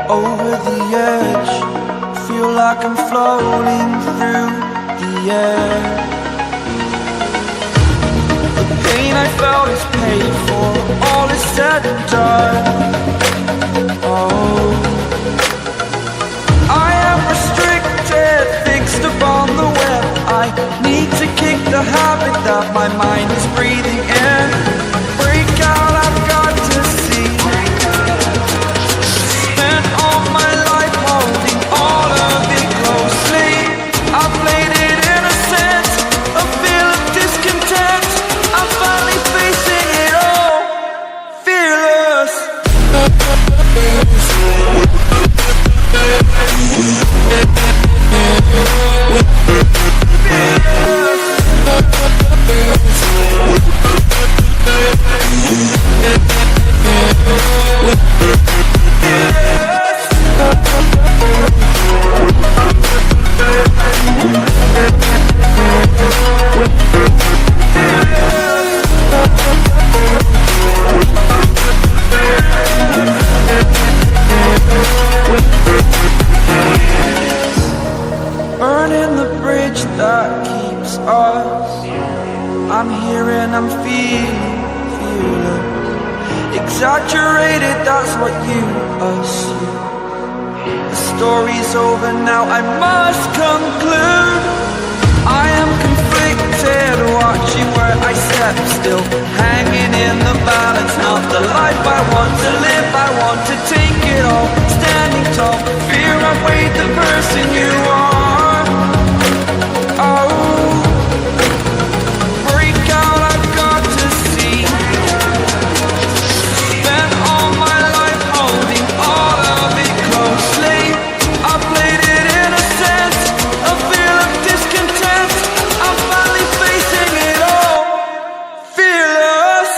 Over the edge, feel like I'm floating through the air. The pain I felt is paid for, all is said and done. Oh, I am restricted, fixed upon the web. I need to kick the habit that my mind is breathing in. Break out, I've got to see. Spent all my life holding all of it closely. I played it innocent, a feel of discontent. I'm finally facing it all, fearless. Burning the bridge that keeps us. I'm here and I'm feeling exaggerated, that's what you assume. The story's over now, I must conclude. I am conflicted, watching where I step still, hanging in the balance. Not the life I want to live, I want to take it all. Standing tall, fear I've weighed the person you are. Oh, break out, I've got to see. Spent all my life holding all of it closely. I played it innocent, a feel of discontent. I'm finally facing it all, fearless.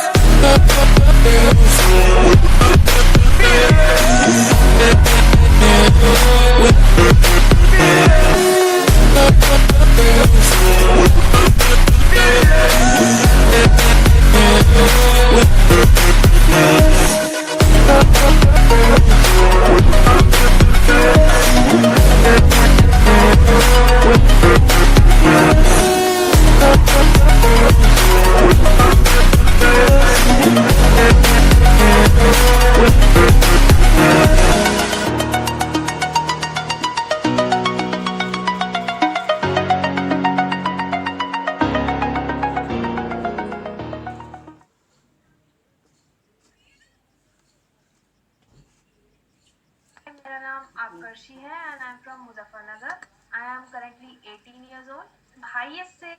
मेरा नाम आकर्षी है and I'm from Muzaffarnagar. I am currently 18 years old. Highest से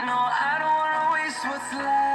No, I don't wanna waste what's left.